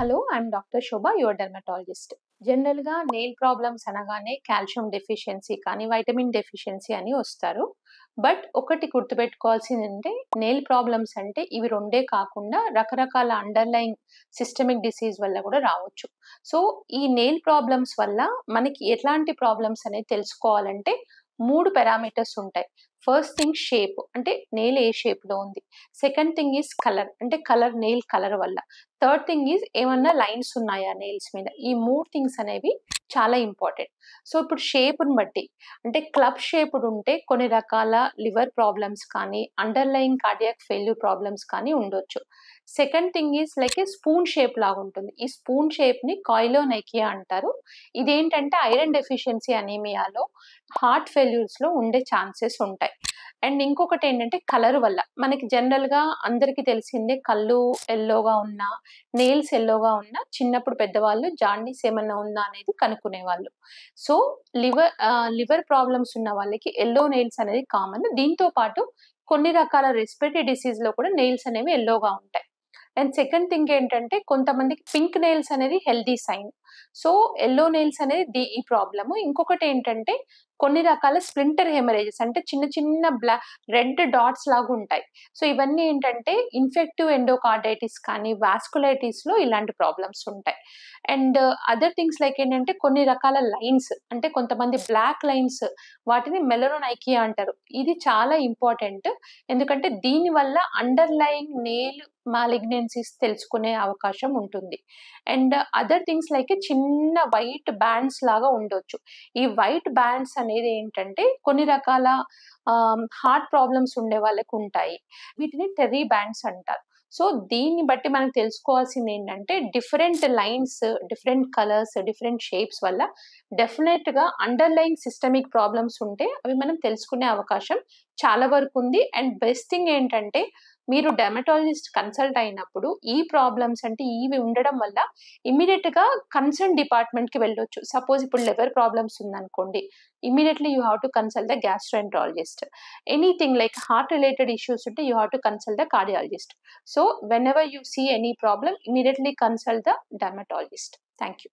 Hello, I'm doctor Shobha, your dermatologist. జనరల్‌గా nail problems అనగానే calcium deficiency కానీ, vitamin deficiency అని వస్తారు. బట్ ఒకటి గుర్తుపెట్టుకోవాల్సిందంటే నెయిల్ ప్రాబ్లమ్స్ అంటే ఇవి రెండే కాకుండా రకరకాల అండర్‌లయింగ్ సిస్టమిక్ డిసీజ్ వల్ల కూడా రావచ్చు. సో, ఈ నెయిల్ ప్రాబ్లమ్స్ వల్ల మనకి ఎట్లాంటి ప్రాబ్లమ్స్ అనేది తెలుసుకోవాలంటే 3 పారామీటర్స్ ఉంటాయి. ఫస్ట్ థింగ్ షేప్, అంటే నెయిల్ ఏ షేప్‌లో ఉంది. సెకండ్ థింగ్ ఈజ్ కలర్, అంటే నెయిల్ కలర్ వల్ల. థర్డ్ థింగ్ ఈజ్ ఏమన్నా లైన్స్ ఉన్నాయా నెయిల్స్ మీద. ఈ 3 థింగ్స్ అనేవి చాలా ఇంపార్టెంట్. సో, ఇప్పుడు షేప్‌ని బట్టి అంటే క్లబ్ షేప్డ్ ఉంటే కొన్ని రకాల లివర్ ప్రాబ్లమ్స్ కానీ, అండర్‌లయింగ్ కార్డియాక్ ఫెయిల్యూర్ ప్రాబ్లమ్స్ కానీ ఉండొచ్చు. Second thing is like a spoon shape లాగుంటుంది. ఈ స్పూన్ షేప్‌ని కాయిలోనైకియా అంటారు. ఇదేంటంటే ఐరన్ డెఫిషియన్సీ అనీమియాలో, హార్ట్ ఫెయిల్యూర్స్‌లో ఉండే ఛాన్సెస్ ఉంటాయి. అండ్ ఇంకొకటేంటంటే కలర్ వల్ల. మనకి జనరల్‌గా అందరికి తెలిసిందే కళ్ళు యెల్లోగా ఉన్నా, నెయిల్స్ యెల్లోగా ఉన్నా చిన్నప్పుడు పెద్దవాళ్ళు జాండీస్ ఏమన్నా ఉందా అనేది కనుక్కునేవాళ్ళు. సో, లివర్ ప్రాబ్లమ్స్ ఉన్న వాళ్ళకి యెల్లో నెయిల్స్ అనేది కామన్. దీంతో పాటు కొన్ని రకాల రెస్పిరేటరీ డిసీజ్‌లో కూడా నెయిల్స్ అనేవి యెల్లోగా ఉంటాయి. అండ్ సెకండ్ థింగ్ ఏంటంటే కొంతమందికి పింక్ నెయిల్స్ అనేది healthy sign. So, yellow nails అనేది ఈ ప్రాబ్లము. ఇంకొకటేంటంటే కొన్ని రకాల స్ప్లింటర్ హెమరేజెస్, అంటే చిన్న చిన్న రెడ్ డాట్స్ లాగుంటాయి. సో, ఇవన్నీ ఏంటంటే ఇన్ఫెక్టివ్ ఎండోకార్డైటిస్ కానీ, వాస్కులైటిస్‌లో ఇలాంటి ప్రాబ్లమ్స్ ఉంటాయి. అండ్ అదర్ థింగ్స్ లైక్ ఏంటంటే కొన్ని రకాల లైన్స్, అంటే కొంతమంది బ్లాక్ లైన్స్, వాటిని మెలనోనైకియా అంటారు. ఇది చాలా ఇంపార్టెంట్. ఎందుకంటే దీనివల్ల అండర్‌లయింగ్ నెయిల్ మాలిగ్నెన్సీస్ తెలుసుకునే అవకాశం ఉంటుంది. అండ్ అదర్ థింగ్స్ లైక్ చిన్న వైట్ బ్యాండ్స్ లాగా ఉండొచ్చు. ఈ వైట్ బ్యాండ్స్ అనేది ఏంటంటే కొన్ని రకాల హార్ట్ ప్రాబ్లమ్స్ ఉండే వాళ్ళకుంటాయి. వీటిని టెర్రీ బ్యాండ్స్ అంటారు. సో, దీన్ని బట్టి మనం తెలుసుకోవాల్సిందేంటంటే different lines, different colours, different shapes వల్ల డెఫినెట్‌గా అండర్‌లయింగ్ సిస్టమిక్ ప్రాబ్లమ్స్ ఉంటే అవి మనం తెలుసుకునే అవకాశం చాలా వరకుంది. అండ్ బెస్ట్ థింగ్ ఏంటంటే మీరు డెర్మటాలజిస్ట్ కన్సల్ట్ అయినప్పుడు ఈ ప్రాబ్లమ్స్ అంటే ఇవి ఉండడం వల్ల ఇమ్మీడియేట్‌గా కన్సర్న్ డిపార్ట్‌మెంట్‌కి వెళ్ళొచ్చు. సపోజ్ ఇప్పుడు లివర్ ప్రాబ్లమ్స్ ఉందనుకోండి, immediately you have to consult the gastroenterologist. Anything like heart related issues ఉంటే you have to consult the cardiologist. So, whenever you see any problem, immediately consult the dermatologist. Thank you.